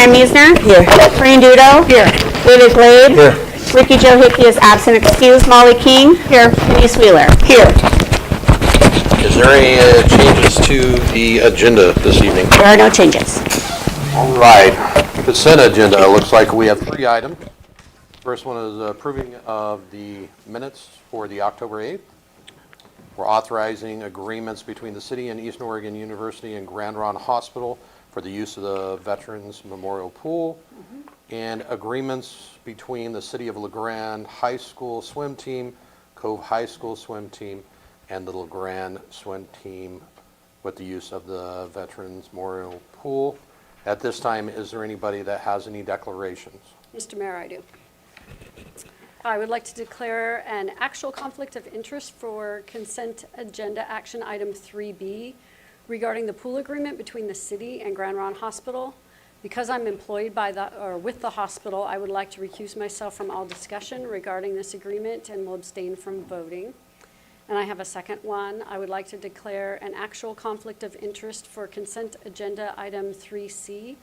Karen Meisner. Here. Corinne Dudo. Here. David Glade. Here. Ricky Joe Hickey is absent, excused. Molly King. Here. Denise Wheeler. Here. Is there any changes to the agenda this evening? There are no changes. All right. Consent agenda. Looks like we have 3 items. First one is approving of the minutes for the October 8th. We're authorizing agreements between the city and Eastern Oregon University and Grande Hospital for the use of the Veterans Memorial Pool, and agreements between the City of LeGrand High School swim team, Cove High School swim team, and the LeGrand swim team with the use of the Veterans Memorial Pool. At this time, is there anybody that has any declarations? Mr. Mayor, I do. I would like to declare an actual conflict of interest for consent agenda action item 3B regarding the pool agreement between the city and Grande Hospital. Because I'm employed with the hospital, I would like to recuse myself from all discussion regarding this agreement and will abstain from voting. And I have a second one. I would like to declare an actual conflict of interest for consent agenda item 3C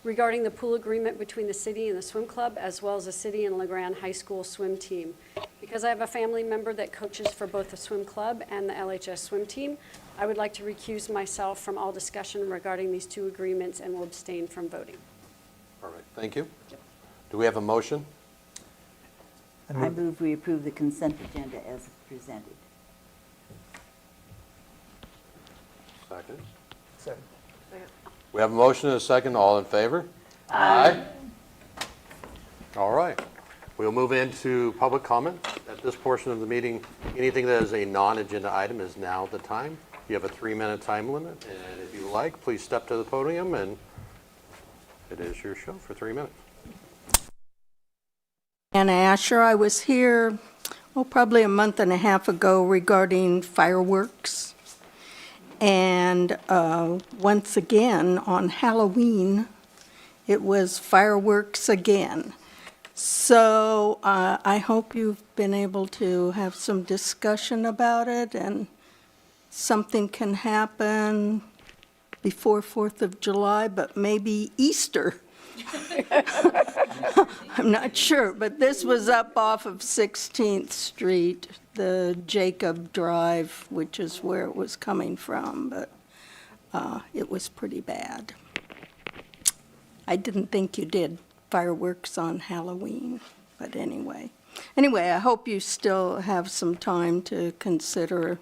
regarding the pool agreement between the city and the swim club, as well as the city and LeGrand High School swim team. Because I have a family member that coaches for both the swim club and the LHS swim team, I would like to recuse myself from all discussion regarding these 2 agreements and will abstain from voting. All right, thank you. Do we have a motion? I move we approve the consent agenda as presented. Second. Second. We have a motion and a second. All in favor? Aye. All right. We'll move into public comment. At this portion of the meeting, anything that is a non-agenda item is now the time. You have a 3-minute time limit, and if you like, please step to the podium, and it is your show for 3 minutes. Anna Asher, I was here, probably a month and a half ago regarding fireworks. And once again, on Halloween, it was fireworks again. So I hope you've been able to have some discussion about it and something can happen before 4th of July, but maybe Easter. I'm not sure, but this was up off of 16th Street, the Jacob Drive, which is where it was coming from, but it was pretty bad. I didn't think you did fireworks on Halloween, but anyway. Anyway, I hope you still have some time to consider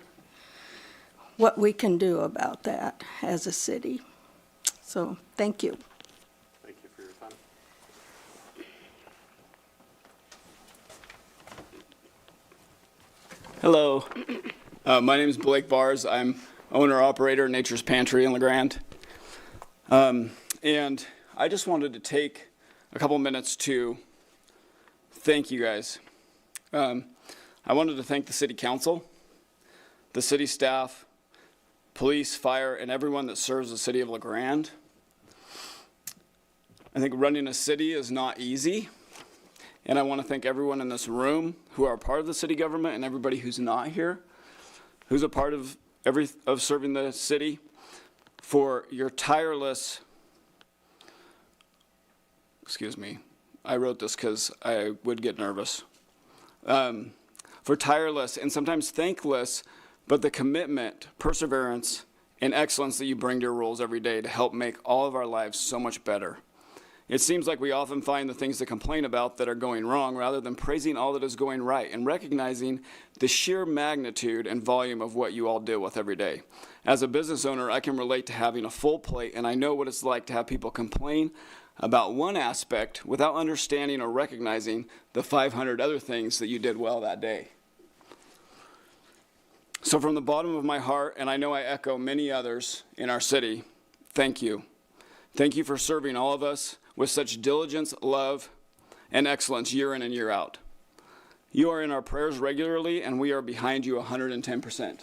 what we can do about that as a city. So, thank you. Thank you for your time. Hello, my name is Blake Bars. I'm owner-operator Nature's Pantry in LeGrand. And I just wanted to take a couple minutes to thank you guys. I wanted to thank the City Council, the city staff, police, fire, and everyone that serves the city of LeGrand. I think running a city is not easy. And I want to thank everyone in this room who are part of the city government and everybody who's not here, who's a part of serving the city, for your tireless, excuse me, I wrote this because I would get nervous, for tireless and sometimes thankless, but the commitment, perseverance, and excellence that you bring to your roles every day to help make all of our lives so much better. It seems like we often find the things to complain about that are going wrong rather than praising all that is going right and recognizing the sheer magnitude and volume of what you all deal with every day. As a business owner, I can relate to having a full plate, and I know what it's like to have people complain about one aspect without understanding or recognizing the 500 other things that you did well that day. So from the bottom of my heart, and I know I echo many others in our city, thank you. Thank you for serving all of us with such diligence, love, and excellence year in and year out. You are in our prayers regularly, and we are behind you 110%.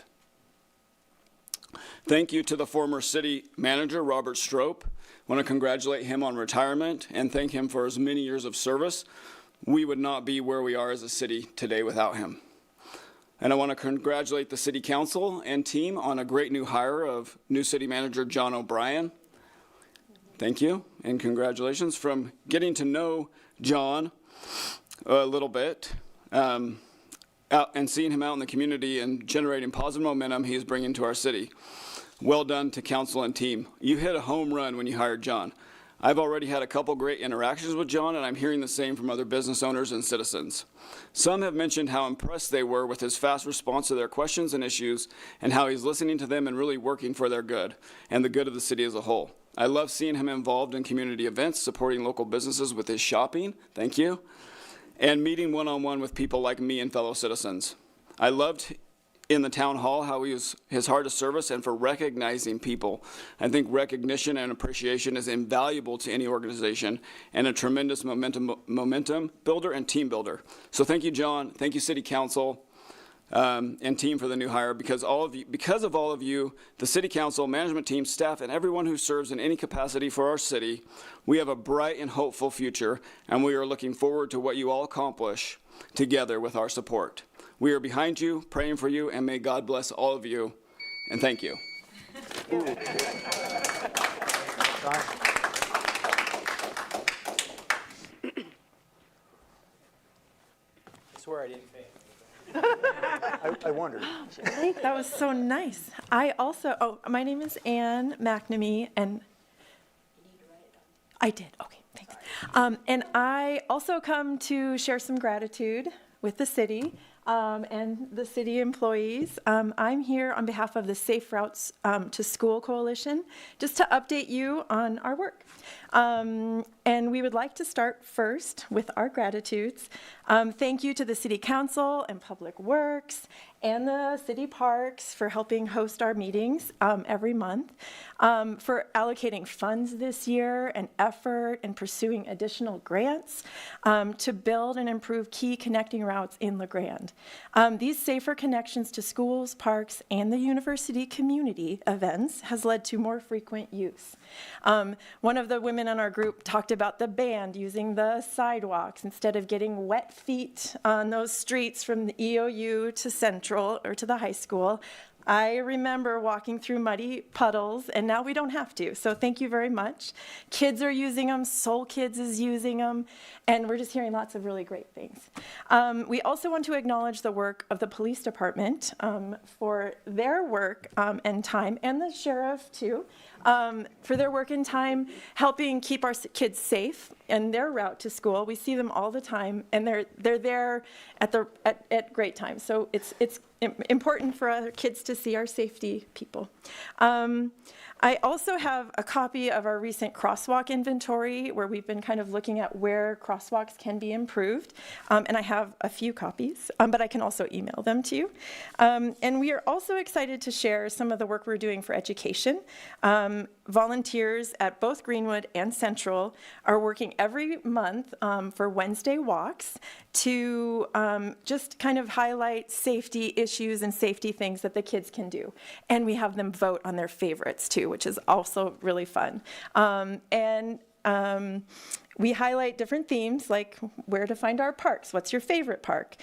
Thank you to the former city manager, Robert Strope. I want to congratulate him on retirement and thank him for his many years of service. We would not be where we are as a city today without him. And I want to congratulate the city council and team on a great new hire of new city manager, John O'Brien. Thank you, and congratulations from getting to know John a little bit, and seeing him out in the community and generating positive momentum he is bringing to our city. Well done to council and team. You hit a home run when you hired John. I've already had a couple great interactions with John, and I'm hearing the same from other business owners and citizens. Some have mentioned how impressed they were with his fast response to their questions and issues, and how he's listening to them and really working for their good, and the good of the city as a whole. I love seeing him involved in community events, supporting local businesses with his shopping, thank you, and meeting one-on-one with people like me and fellow citizens. I loved in the town hall how he was his heart of service and for recognizing people. I think recognition and appreciation is invaluable to any organization and a tremendous momentum builder and team builder. So thank you, John. Thank you, City Council and team for the new hire. Because of all of you, the City Council, management team, staff, and everyone who serves in any capacity for our city, we have a bright and hopeful future, and we are looking forward to what you all accomplish together with our support. We are behind you, praying for you, and may God bless all of you, and thank you. I swear I didn't faint. I wondered. That was so nice. My name is Ann McNamee, and I did, okay, thanks. And I also come to share some gratitude with the city and the city employees. I'm here on behalf of the Safe Routes to School Coalition, just to update you on our work. And we would like to start first with our gratitudes. Thank you to the City Council and Public Works and the city parks for helping host our meetings every month, for allocating funds this year and effort and pursuing additional grants to build and improve key connecting routes in La Grande. These safer connections to schools, parks, and the university community events has led to more frequent use. One of the women in our group talked about the band using the sidewalks instead of getting wet feet on those streets from the EOU to Central or to the high school. I remember walking through muddy puddles, and now we don't have to, so thank you very much. Kids are using them, Soul Kids is using them, and we're just hearing lots of really great things. We also want to acknowledge the work of the police department for their work and time, and the sheriff too, for their work and time helping keep our kids safe and their route to school. We see them all the time, and they're there at great times. So it's important for our kids to see our safety people. I also have a copy of our recent crosswalk inventory where we've been kind of looking at where crosswalks can be improved. And I have a few copies, but I can also email them to you. And we are also excited to share some of the work we're doing for education. Volunteers at both Greenwood and Central are working every month for Wednesday walks to just kind of highlight safety issues and safety things that the kids can do. And we have them vote on their favorites too, which is also really fun. We highlight different themes like where to find our parks, what's your favorite park?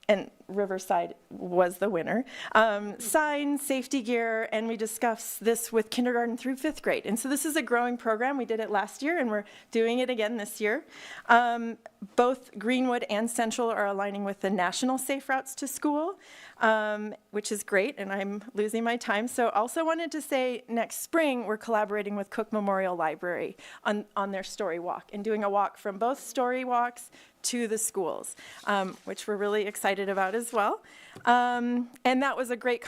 And Riverside was the winner. Signs, safety gear, and we discuss this with kindergarten through 5th grade. And so this is a growing program. We did it last year, and we're doing it again this year. Both Greenwood and Central are aligning with the National Safe Routes to School, which is great, and I'm losing my time. So also wanted to say next spring, we're collaborating with Cook Memorial Library on their story walk and doing a walk from both story walks to the schools, which we're really excited about as well. And that was a great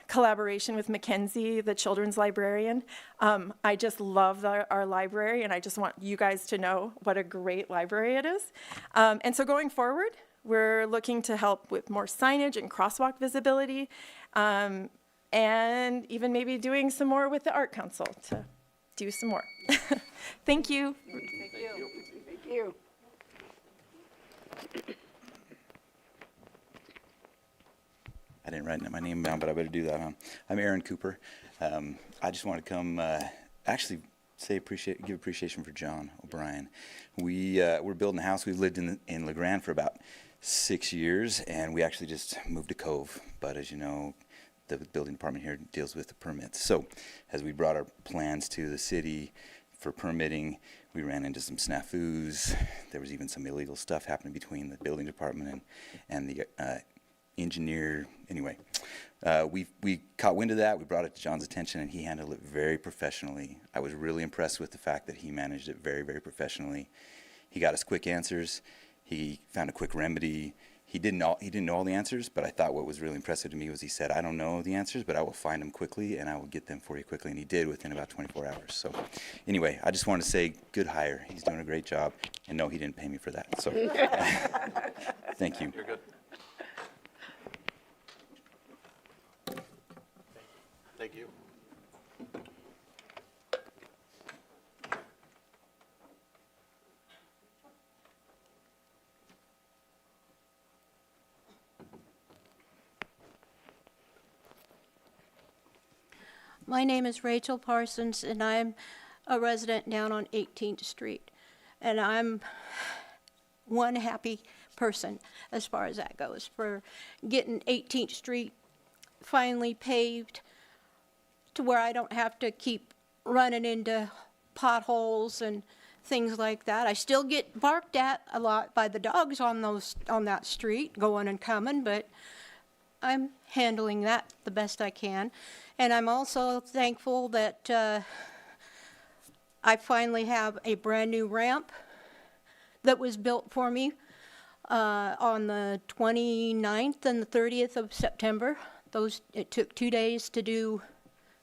collaboration with Mackenzie, the children's librarian. I just love our library, and I just want you guys to know what a great library it is. And so going forward, we're looking to help with more signage and crosswalk visibility, and even maybe doing some more with the Art Council to do some more. Thank you. Thank you. I didn't write my name down, but I better do that, huh? I'm Aaron Cooper. I just want to come actually give appreciation for John O'Brien. We're building a house. We've lived in La Grande for about 6 years, and we actually just moved to Cove. But as you know, the building department here deals with the permits. So as we brought our plans to the city for permitting, we ran into some snafus. There was even some illegal stuff happening between the building department and the engineer. Anyway, we caught wind of that. We brought it to John's attention, and he handled it very professionally. I was really impressed with the fact that he managed it very, very professionally. He got us quick answers. He found a quick remedy. He didn't know all the answers, but I thought what was really impressive to me was he said, I don't know the answers, but I will find them quickly, and I will get them for you quickly. And he did within about 24 hours. So anyway, I just want to say good hire. He's doing a great job. And no, he didn't pay me for that. So thank you. You're good. Thank you. My name is Rachel Parsons, and I'm a resident down on 18th Street. And I'm one happy person as far as that goes for getting 18th Street finally paved to where I don't have to keep running into potholes and things like that. I still get barked at a lot by the dogs on that street going and coming, but I'm handling that the best I can. And I'm also thankful that I finally have a brand new ramp that was built for me on the 29th and the 30th of September. It took 2 days to do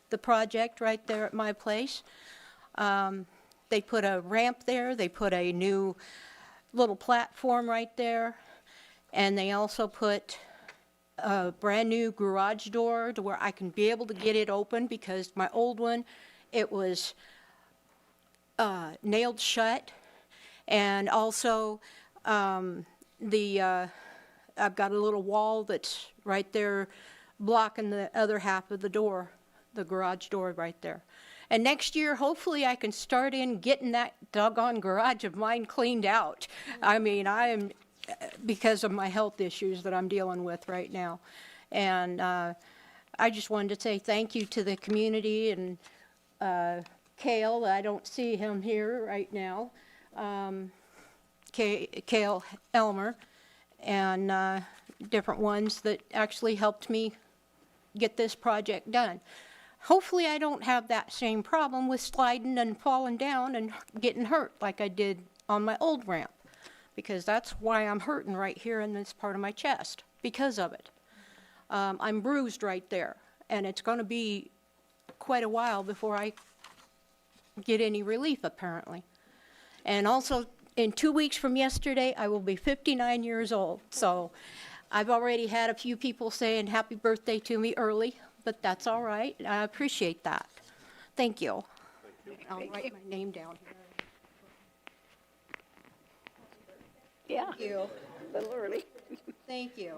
the project right there at my place. They put a ramp there. They put a new little platform right there. And they also put a brand new garage door to where I can be able to get it open, because my old one, it was nailed shut. And also I've got a little wall that's right there blocking the other half of the door, the garage door right there. And next year, hopefully I can start in getting that doggone garage of mine cleaned out. I mean, because of my health issues that I'm dealing with right now. And I just wanted to say thank you to the community and Cale. I don't see him here right now. Cale Elmer, and different ones that actually helped me get this project done. Hopefully I don't have that same problem with sliding and falling down and getting hurt like I did on my old ramp, because that's why I'm hurting right here in this part of my chest, because of it. I'm bruised right there, and it's going to be quite a while before I get any relief, apparently. And also, in 2 weeks from yesterday, I will be 59 years old. So I've already had a few people saying happy birthday to me early, but that's all right. I appreciate that. Thank you. I'll write my name down here. Yeah, Thank you. a little early. Thank you.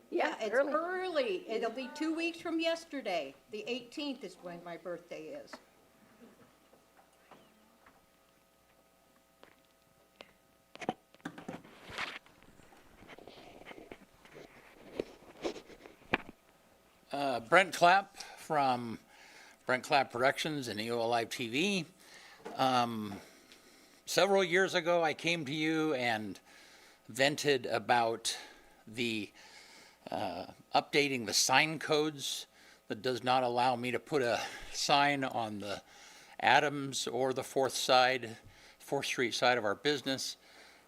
Yeah, It's early. It'll be 2 weeks from yesterday. The 18th is when my birthday is. Brent Clapp from Brent Clapp Productions and EO Live TV. Several years ago, I came to you and vented about the updating the sign codes that does not allow me to put a sign on the Adams or the 4th Street side of our business.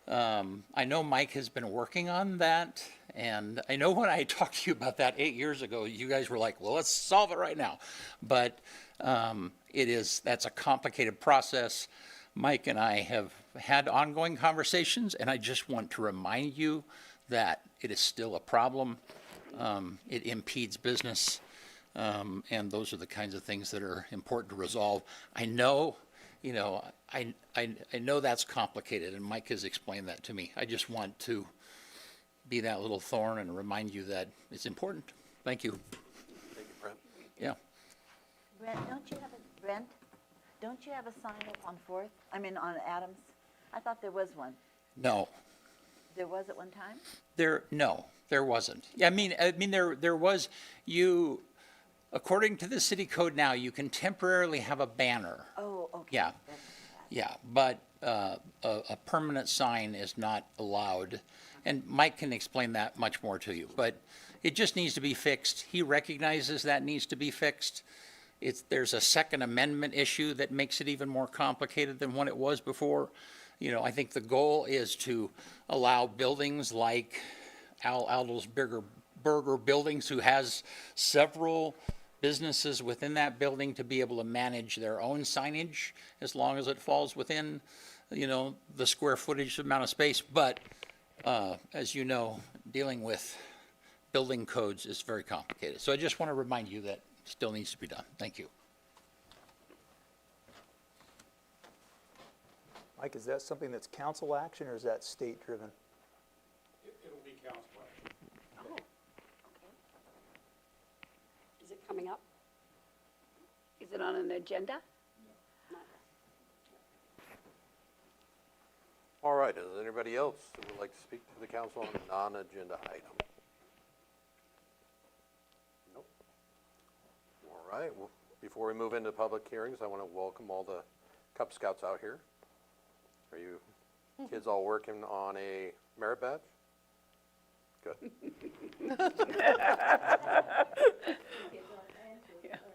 I know Mike has been working on that, and I know when I talked to you about that 8 years ago, you guys were like, well, let's solve it right now. But that's a complicated process. Mike and I have had ongoing conversations, and I just want to remind you that it is still a problem. It impedes business, and those are the kinds of things that are important to resolve. I know, I know that's complicated, and Mike has explained that to me. I just want to be that little thorn and remind you that it's important. Thank you. Thank you, Brent. Yeah. Brent, don't you have a sign up on 4th? I mean, on Adams? I thought there was one. No. There was at one time? No, there wasn't. I mean, there was, according to the city code now, you can temporarily have a banner. Oh, okay. Yeah. Yeah, but a permanent sign is not allowed. And Mike can explain that much more to you, but it just needs to be fixed. He recognizes that needs to be fixed. There's a Second Amendment issue that makes it even more complicated than what it was before. You know, I think the goal is to allow buildings like Aldo's Burger Buildings, who has several businesses within that building, to be able to manage their own signage as long as it falls within, you know, the square footage amount of space. But as you know, dealing with building codes is very complicated. So I just want to remind you that still needs to be done. Thank you. Mike, is that something that's council action or is that state driven? It'll be council action. Oh, okay. Is it coming up? Is it on an agenda? All right, is there anybody else who would like to speak to the council on a non-agenda item? Nope. All right, well, before we move into public hearings, I want to welcome all the Cub Scouts out here. Are you kids all working on a merit badge? Good.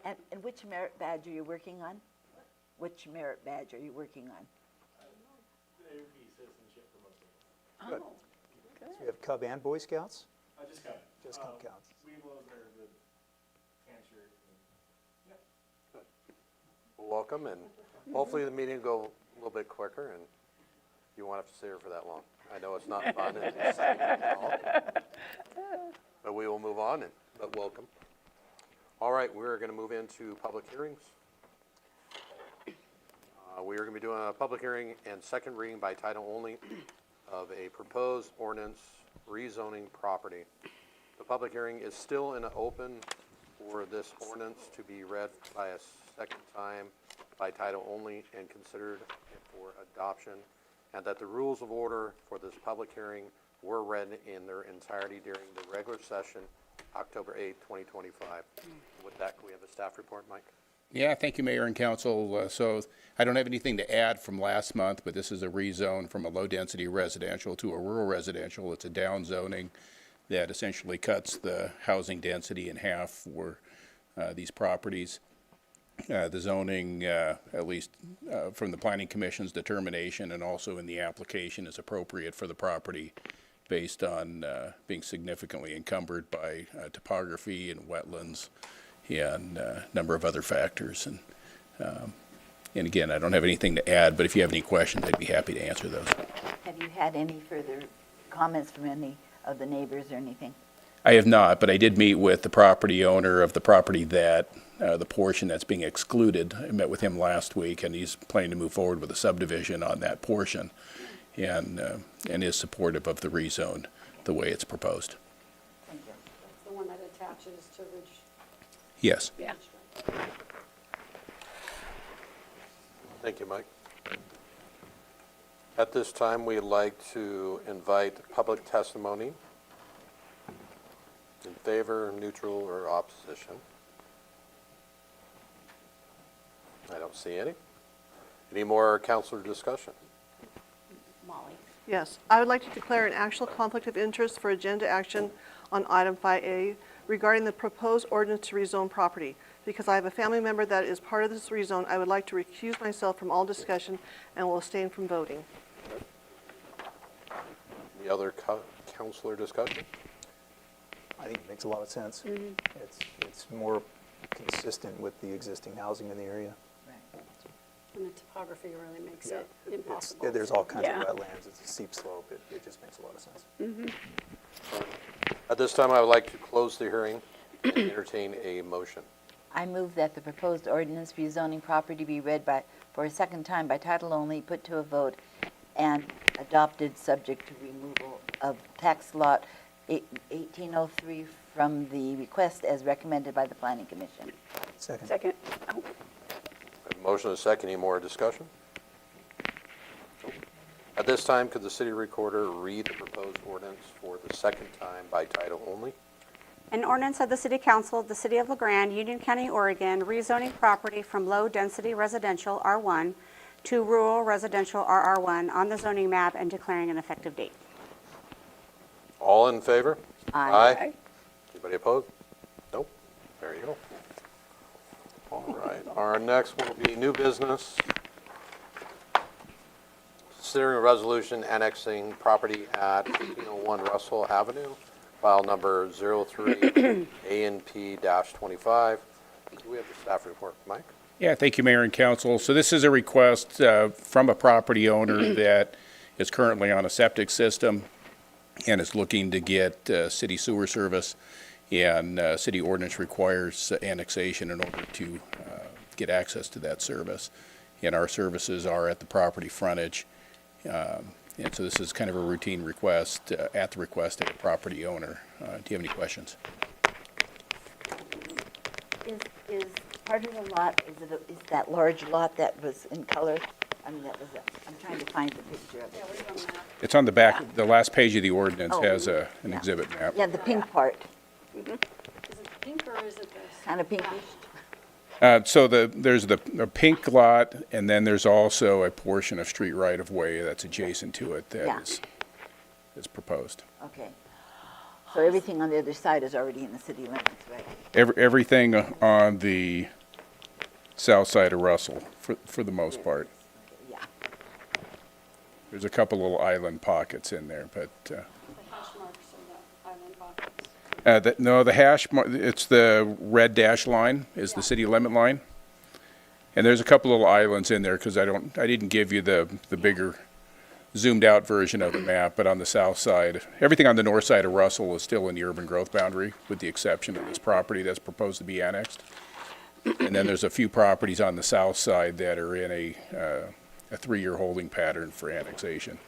And which merit badge are you working on? Which merit badge are you working on? Good. So you have Cub and Boy Scouts? Just Cub. Just Cub Scouts. Weebles are the pant shirt. Well, welcome, and hopefully the meeting will go a little bit quicker, and you won't have to stay here for that long. I know it's not fun and exciting at all, but we will move on, but welcome. All right, we're going to move into public hearings. We are going to be doing a public hearing and second reading by title only of a proposed ordinance rezoning property. The public hearing is still in open for this ordinance to be read by a second time by title only and considered for adoption, and that the rules of order for this public hearing were read in their entirety during the regular session, October 8th, 2025. With that, can we have a staff report, Mike? Yeah, thank you, Mayor and Council. So I don't have anything to add from last month, but this is a rezone from a low-density residential to a rural residential. It's a down zoning that essentially cuts the housing density in half for these properties. The zoning, at least from the Planning Commission's determination and also in the application, is appropriate for the property based on being significantly encumbered by topography and wetlands and a number of other factors. And again, I don't have anything to add, but if you have any questions, I'd be happy to answer those. Have you had any further comments from any of the neighbors or anything? I have not, but I did meet with the property owner of the property that, the portion that's being excluded. I met with him last week, and he's planning to move forward with a subdivision on that portion and is supportive of the rezone the way it's proposed. Thank you. That's the one that attaches to Ridge. Yes. Yeah. Thank you, Mike. At this time, we'd like to invite public testimony in favor, neutral, or opposition. I don't see any. Any more councilor discussion? Molly? Yes, I would like to declare an actual conflict of interest for agenda action on item 5A regarding the proposed ordinance to rezone property. Because I have a family member that is part of this rezone, I would like to recuse myself from all discussion and will abstain from voting. Any other councilor discussion? I think it makes a lot of sense. It's more consistent with the existing housing in the area. And the topography really makes it impossible. There's all kinds Yeah. of wetlands, it's a steep slope, it just makes a lot of sense. At this time, I would like to close the hearing and entertain a motion. I move that the proposed ordinance rezoning property be read for a second time by title only, put to a vote, and adopted subject to removal of tax lot 1803 from the request as recommended by the Planning Commission. Second. Second. Oh, A motion and a second. Any more discussion? At this time, could the city recorder read the proposed ordinance for the second time by title only? An ordinance of the City Council of the City of LaGrande, Union County, Oregon, rezoning property from low-density residential R1 to rural residential RR1 on the zoning map and declaring an effective date. All in favor? Aye. Anybody opposed? Nope. There you go. All right. Our next one will be new business. Considering a resolution annexing property at 1501 Russell Avenue, file number 03-ANP-25. Do we have the staff report, Mike? Yeah, thank you, Mayor and Council. So this is a request from a property owner that is currently on a septic system and is looking to get city sewer service, and city ordinance requires annexation in order to get access to that service. And our services are at the property frontage. And so this is kind of a routine request at the request of the property owner. Do you have any questions? Is part of the lot, is that large lot that was in color? I mean, I'm trying to find the picture of it. It's on the back, the last page of the ordinance Oh, has an yeah. exhibit map. Yeah, the pink part, Is it pink or is it this? kind of pinkish. So there's the pink lot, and then there's also a portion of street right-of-way that's adjacent to it Yeah. that is proposed. Okay. So everything on the other side is already in the city limits, right? Everything on the south side of Russell, for the most part. Yeah. There's a couple little island pockets in there, but, The hash marks or the island pockets? no, the it's the red dash line is the city limit line. And there's a couple little islands in there, because I didn't give you the bigger zoomed out version of the map, but on the south side, everything on the north side of Russell is still in the urban growth boundary, with the exception of this property that's proposed to be annexed. And then there's a few properties on the south side that are in a 3-year holding pattern for annexation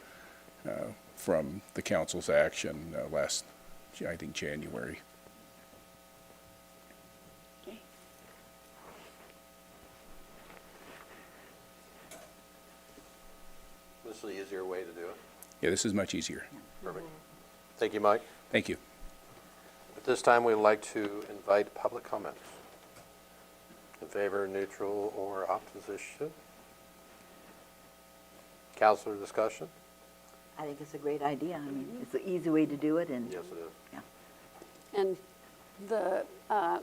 from the council's action last, I think, January. This is the easier way to do it. Yeah, this is much easier. Perfect. Thank you, Mike. Thank you. At this time, we'd like to invite public comments. In favor, neutral, or opposition? Councilor discussion? I think it's a great idea. I mean, it's an easy way to do it, and Yes, it is. And the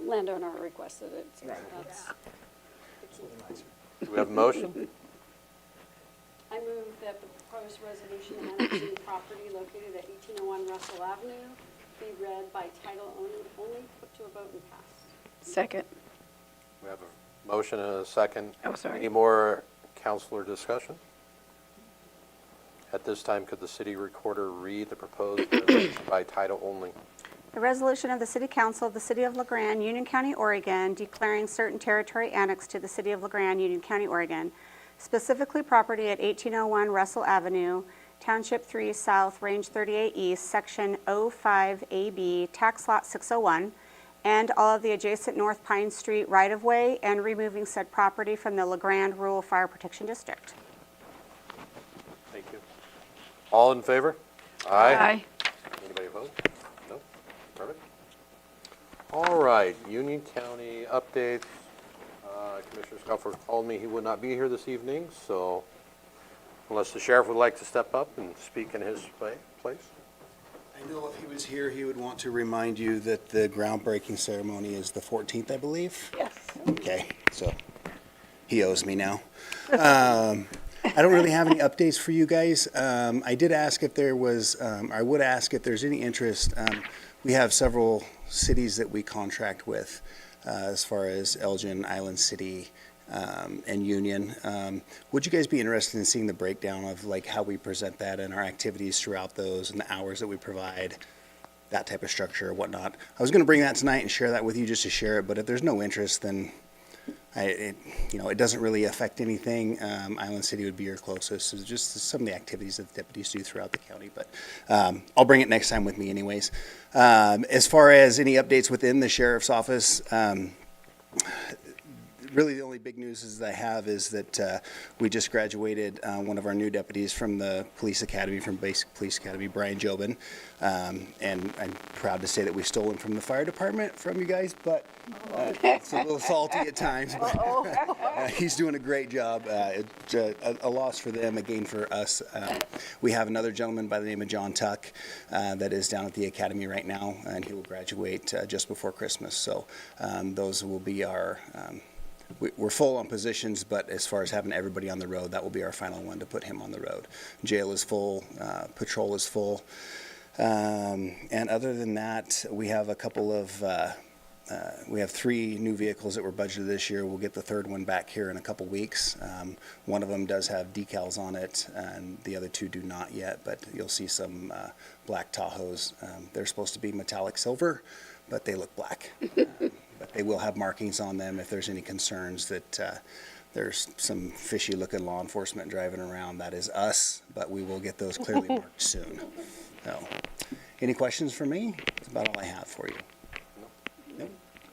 landowner requested it. So Right. that's the key. Do we have a motion? I move that the proposed resolution annexing property located at 1801 Russell Avenue be read by title only, put to a vote and pass. Second. We have a motion and a second. Oh, sorry. Any more councilor discussion? At this time, could the city recorder read the proposed resolution by title only? The resolution of the City Council of the City of LaGrande, Union County, Oregon, declaring certain territory annexed to the City of LaGrande, Union County, Oregon, specifically property at 1801 Russell Avenue, Township 3 South, Range 38 East, Section 05AB, Tax Lot 601, and all of the adjacent North Pine Street right-of-way, and removing said property from the LaGrande Rural Fire Protection District. Thank you. All in favor? Aye. Anybody opposed? No? Perfect. All right, Union County updates. Commissioner Scuffler told me he would not be here this evening, so unless the sheriff would like to step up and speak in his place. I know if he was here, he would want to remind you that the groundbreaking ceremony is the 14th, I believe? Yes. Okay, so he owes me now. I don't really have any updates for you guys. I did ask if there was, I would ask if there's any interest. We have several cities that we contract with, as far as Elgin, Island City, and Union. Would you guys be interested in seeing the breakdown of like how we present that and our activities throughout those and the hours that we provide, that type of structure or whatnot? I was going to bring that tonight and share that with you just to share it, but if there's no interest, then it doesn't really affect anything. Island City would be your closest. So just some of the activities that the deputies do throughout the county, but I'll bring it next time with me anyways. As far as any updates within the sheriff's office, really the only big news is that I have is that we just graduated one of our new deputies from the police academy, from Basic Police Academy, Brian Jobin. And I'm proud to say that we stole him from the fire department from you guys, but it's a little salty at times. But he's doing a great job. It's a loss for them, a gain for us. We have another gentleman by the name of John Tuck that is down at the academy right now, and he will graduate just before Christmas. So those will be our, we're full on positions, but as far as having everybody on the road, that will be our final one to put him on the road. Jail is full, patrol is full. And other than that, we have a couple of, we have 3 new vehicles that were budgeted this year. We'll get the 3rd one back here in a couple weeks. One of them does have decals on it, and the other 2 do not yet, but you'll see some black Tahoes. They're supposed to be metallic silver, but they look black. But they will have markings on them if there's any concerns that there's some fishy-looking law enforcement driving around. That is us, but we will get those clearly marked soon. So, any questions for me? That's about all I have for you. No?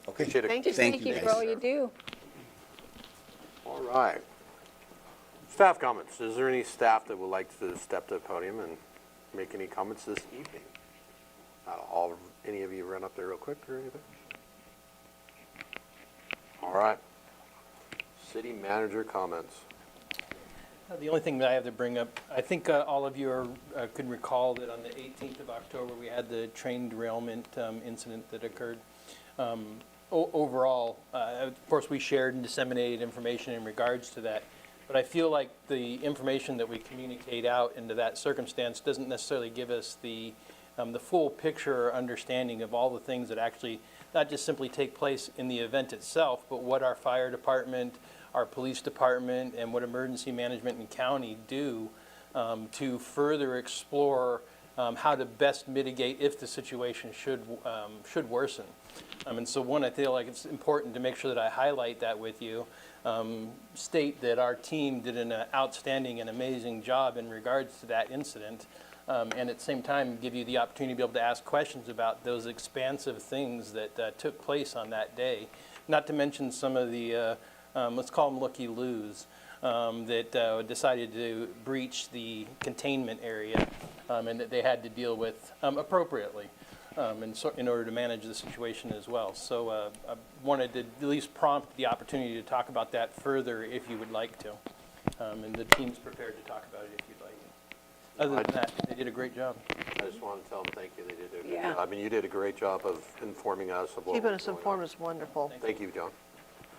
Okay. Appreciate it. Thank you guys. for all you do. All right. Staff comments. Is there any staff that would like to step to the podium and make any comments this evening? Any of you run up there real quick or anything? All right. City manager comments. The only thing that I have to bring up, I think all of you can recall that on the 18th of October, we had the train derailment incident that occurred. Overall, of course, we shared and disseminated information in regards to that, but I feel like the information that we communicate out into that circumstance doesn't necessarily give us the full picture or understanding of all the things that actually not just simply take place in the event itself, but what our fire department, our police department, and what emergency management and county do to further explore how to best mitigate if the situation should worsen. And so one, I feel like it's important to make sure that I highlight that with you, state that our team did an outstanding and amazing job in regards to that incident, and at the same time give you the opportunity to be able to ask questions about those expansive things that took place on that day. Not to mention some of the, let's call them looky-loos, that decided to breach the containment area and that they had to deal with appropriately in order to manage the situation as well. So I wanted to at least prompt the opportunity to talk about that further if you would like to. And the team's prepared to talk about it if you'd like. Other than that, they did a great job. I just want to tell them thank you. They did a good job. I mean, you did a great job of informing us of what Keeping was us going informed on. is wonderful. Thank you, John.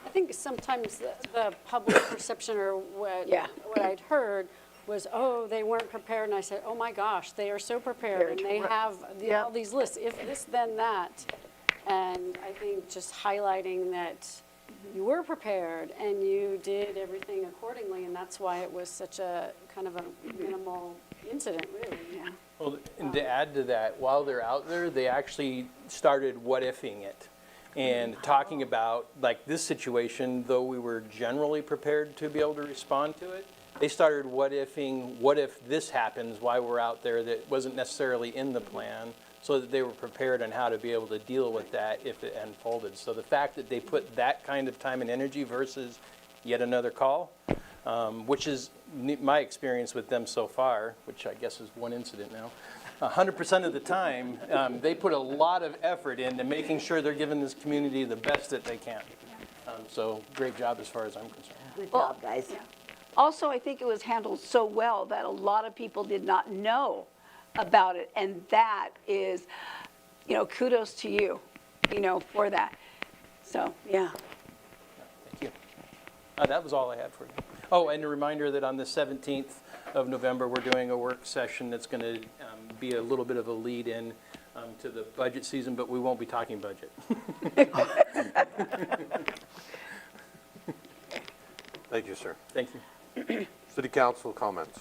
I think sometimes the public perception or what I'd heard was, oh, they weren't prepared. And I said, oh my gosh, they are so prepared. And they have all these lists, if this, then that. And I think just highlighting that you were prepared and you did everything accordingly. And that's why it was such a kind of a minimal incident, really. Yeah. Well, and to add to that, while they're out there, they actually started what-ifing it. And talking about, like this situation, though we were generally prepared to be able to respond to it, they started what-ifing, what if this happens while we're out there that wasn't necessarily in the plan, so that they were prepared on how to be able to deal with that if it unfolded. So the fact that they put that kind of time and energy versus yet another call, which is my experience with them so far, which I guess is one incident now, 100% of the time, they put a lot of effort into making sure they're giving this community the best that they can. So great job as far as I'm concerned. Good job, guys. Also, I think it was handled so well that a lot of people did not know about it. And that is, kudos to you, for that. So, yeah. Thank you. That was all I had for you. Oh, and a reminder that on the 17th of November, we're doing a work session that's going to be a little bit of a lead-in to the budget season, but we won't be talking budget. Thank you, sir. Thank you. City council comments.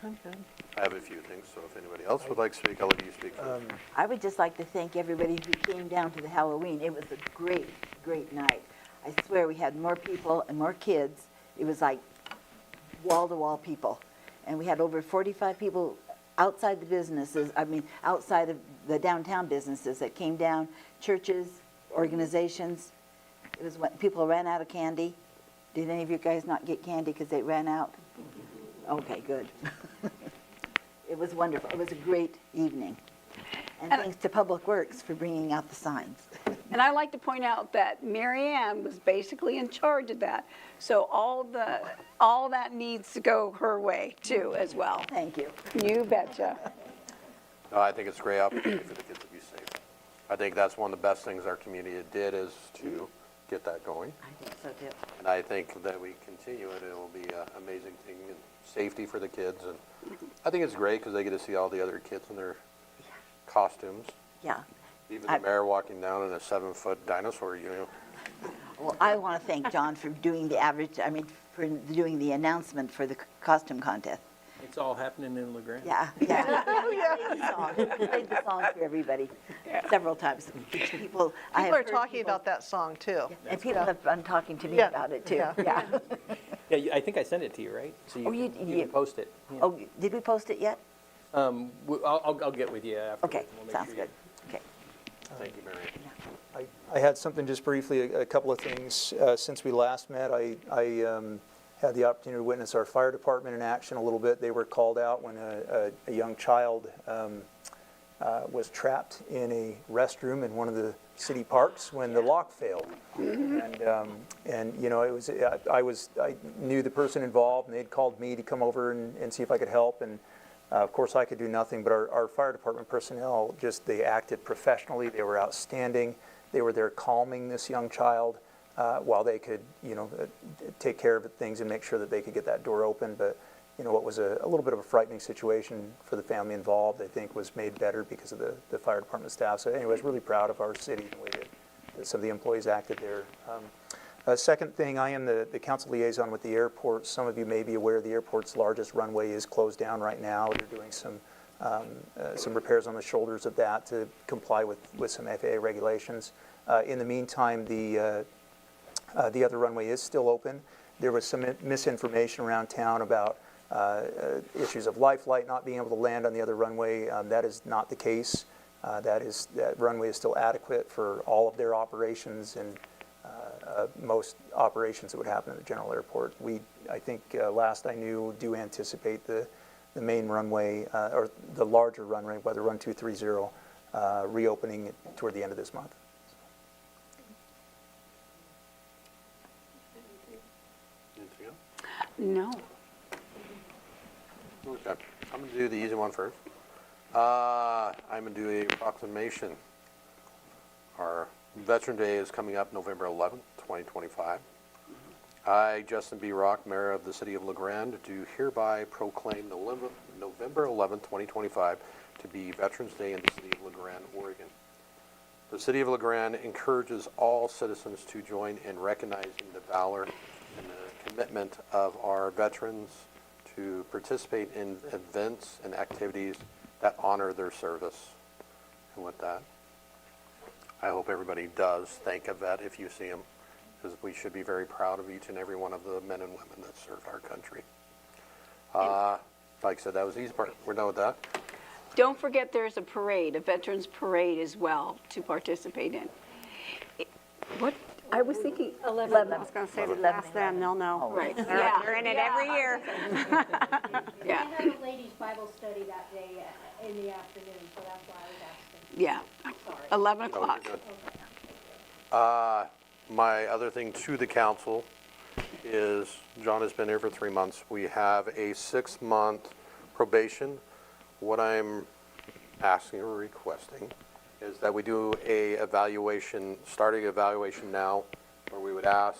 I'm good. I have a few things, so if anybody else would like to speak, I'll let you speak first. I would just like to thank everybody who came down to the Halloween. It was a great, great night. I swear we had more people and more kids. It was like wall-to-wall people. And we had over 45 people outside the businesses, outside of the downtown businesses that came down, churches, organizations. It was when people ran out of candy. Did any of you guys not get candy because they ran out? Okay, good. It was wonderful. It was a great evening. And thanks to Public Works for bringing out the signs. And I like to point out that Mary Ann was basically in charge of that. So all that needs to go her way too, as well. Thank you. You betcha. No, I think it's a great opportunity for the kids to be safe. I think that's one of the best things our community did is to get that going. I think so too. And I think that we continue it, it'll be an amazing thing and safety for the kids. And I think it's great because they get to see all the other kids in their costumes. Yeah. Even the mayor walking down in a 7-foot dinosaur, you know. Well, I want to thank John for doing for doing the announcement for the costume contest. It's all happening in LaGrange. Yeah, yeah. Played the song for everybody several times. People People are talking about that song, too. And people have been talking to me Yeah. about it, too. Yeah. Yeah. Yeah, I think I sent it to you, right? So you can post it. Yeah. Oh, did we post it yet? I'll get with you after. Okay, sounds good. Okay. Thank you, Mary. I had something just briefly, a couple of things. Since we last met, I had the opportunity to witness our fire department in action a little bit. They were called out when a young child was trapped in a restroom in one of the city parks when the lock failed. And you know, it was I knew the person involved, and they'd called me to come over and see if I could help. And of course, I could do nothing, but our fire department personnel they acted professionally. They were outstanding. They were there calming this young child while they could, take care of things and make sure that they could get that door open. But what was a little bit of a frightening situation for the family involved, I think, was made better because of the fire department staff. So anyway, I was really proud of our city and the way that some of the employees acted there. Second thing, I am the council liaison with the airport. Some of you may be aware the airport's largest runway is closed down right now. They're doing some repairs on the shoulders of that to comply with some FAA regulations. In the meantime, the other runway is still open. There was some misinformation around town about issues of life flight not being able to land on the other runway. That is not the case. That runway is still adequate for all of their operations and most operations that would happen at the general airport. I think last I knew, do anticipate the main runway or the larger runway, whether Run 230, reopening toward the end of this month. Anything else? No. Okay, I'm going to do the easy one first. I'm going to do a proclamation. Our Veteran Day is coming up November 11th, 2025. I, Justin B. Rock, Mayor of the City of LaGrande, do hereby proclaim November 11th, 2025 to be Veterans Day in the City of LaGrande, Oregon. The City of LaGrande encourages all citizens to join in recognizing the valor and the commitment of our veterans to participate in events and activities that honor their service. And with that, I hope everybody does thank a vet if you see him, because we should be very proud of each and every one of the men and women that served our country. Like I said, that was the easy part. We're done with that. Don't forget there's a parade, a veterans parade as well to participate in. What, I was thinking 11. I was going to say, ask them, they'll know. Right. They're in it every year. Yeah. We have a ladies' Bible study that day in the afternoon, so that's why I was asking. Yeah. 11 o'clock. My other thing to the council is, John has been here for 3 months. We have a 6-month probation. What I'm asking or requesting is that we do a evaluation, starting evaluation now, where we would ask,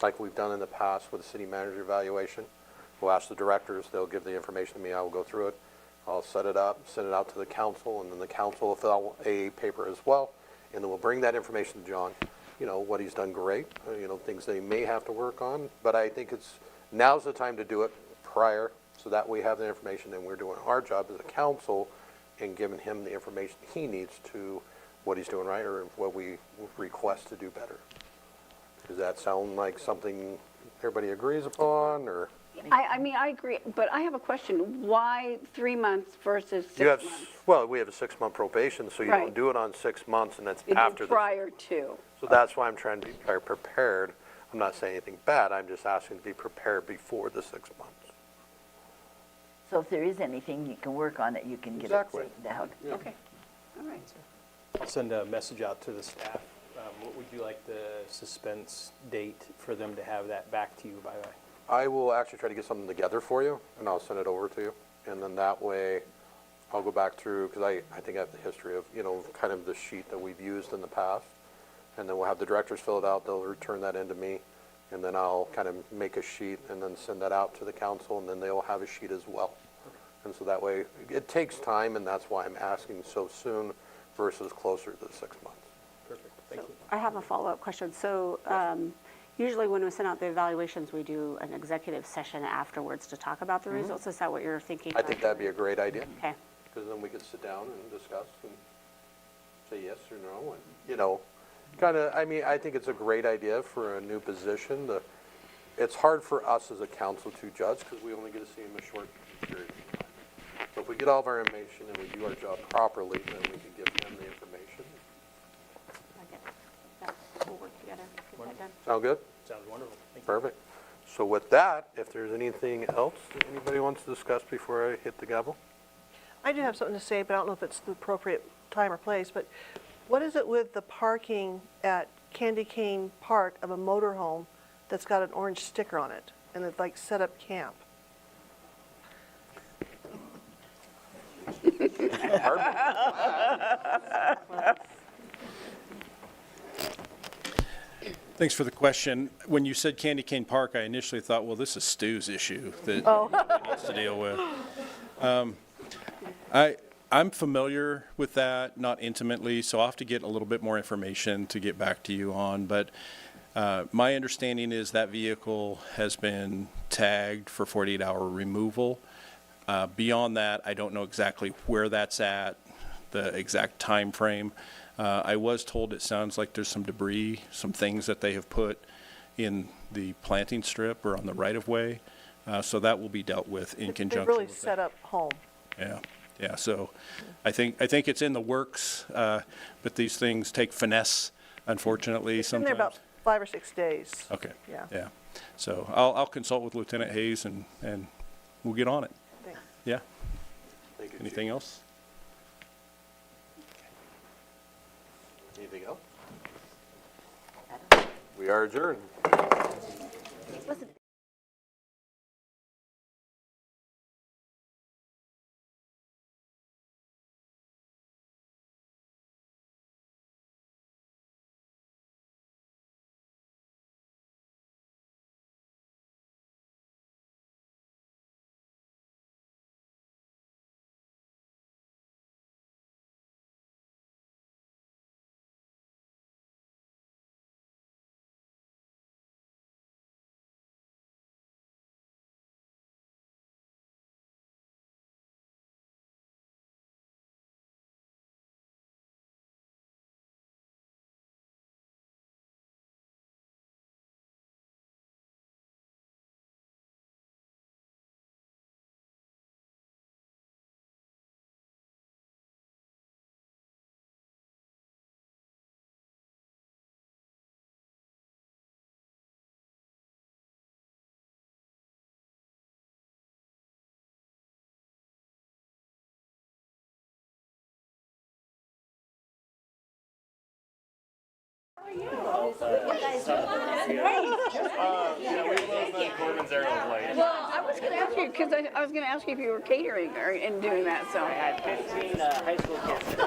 like we've done in the past with the city manager evaluation, we'll ask the directors, they'll give the information to me, I will go through it. I'll set it up, send it out to the council, and then the council will fill out a paper as well, and then we'll bring that information to John, what he's done great, things that he may have to work on, but I think now's the time to do it prior, so that we have the information and we're doing our job as a council and giving him the information he needs to what he's doing right or what we request to do better. Does that sound like something everybody agrees upon, or? I mean, I agree, but I have a question. Why 3 months versus 6 You have, months? well, we have a 6-month probation, so you Right. don't do it on 6 months, and that's You do after the. prior to. So that's why I'm trying to be prepared. I'm not saying anything bad, I'm just asking to be prepared before the 6 months. So if there is anything, you can work on it, you can get it Exactly. straightened out. Okay, all right. I'll send a message out to the staff. What would you like the suspense date for them to have that back to you by? I will actually try to get something together for you, and I'll send it over to you. And then that way, I'll go back through, because I think I have the history of, kind of the sheet that we've used in the past. And then we'll have the directors fill it out, they'll return that into me, and then I'll kind of make a sheet and then send that out to the council, and then they'll have a sheet as well. And so that way, it takes time, and that's why I'm asking so soon versus closer to 6 months. Perfect, thank you. I have a follow-up question. So usually when we send out the evaluations, we do an executive session afterwards to talk about the results. Is that what you're thinking? I think that'd be a great idea. Okay. Because then we could sit down and discuss and say yes or no, and, kind of, I think it's a great idea for a new position. It's hard for us as a council to judge because we only get to see them a short period of time. So if we get all of our information and we do our job properly, then we can give them the information. I get it. Yeah, we'll work together. Get that done. Sound good? Sounds wonderful. Thank you. Perfect. So with that, if there's anything else that anybody wants to discuss before I hit the gavel? I do have something to say, but I don't know if it's the appropriate time or place, but what is it with the parking at Candy Cane Park of a motorhome that's got an orange sticker on it, and it's like set up camp? Thanks for the question. When you said Candy Cane Park, I initially thought, well, this is Stu's issue that he needs to deal with. I'm familiar with that, not intimately, so I'll have to get a little bit more information to get back to you on. But my understanding is that vehicle has been tagged for 48-hour removal. Beyond that, I don't know exactly where that's at, the exact time frame. I was told it sounds like there's some debris, some things that they have put in the planting strip or on the right-of-way. So that will be dealt with in conjunction They really with set up home. Yeah, so I think it's in the works, but these things take finesse, unfortunately, It's been sometimes. there about 5 or 6 days. Okay. Yeah. So I'll consult with Lieutenant Hayes and we'll get on it. Thanks. Yeah. Thank you, Chief. Anything else? Anything else? We are adjourned. Well, I was going to ask you, because I was going to ask you if you were catering or in doing that, so. I had 15 high school kids today.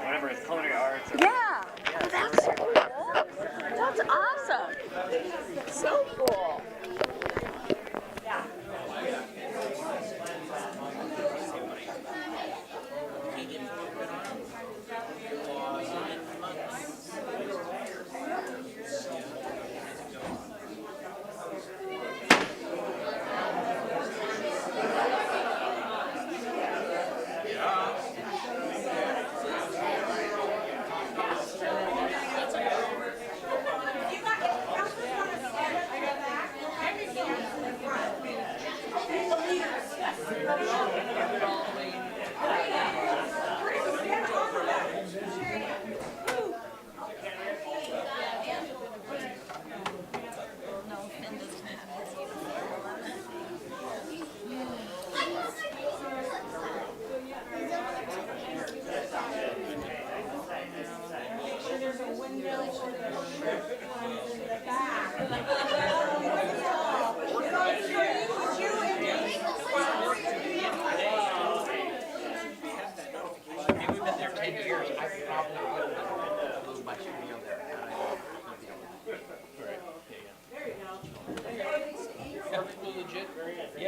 Whatever, it's culinary arts. Yeah, that's awesome. So cool. Move my studio there. Perfectly legit,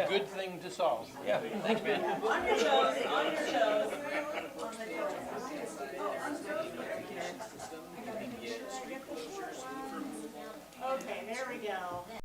good thing to solve. Yeah, thanks, man. On your toes, on your toes. Okay, there we go.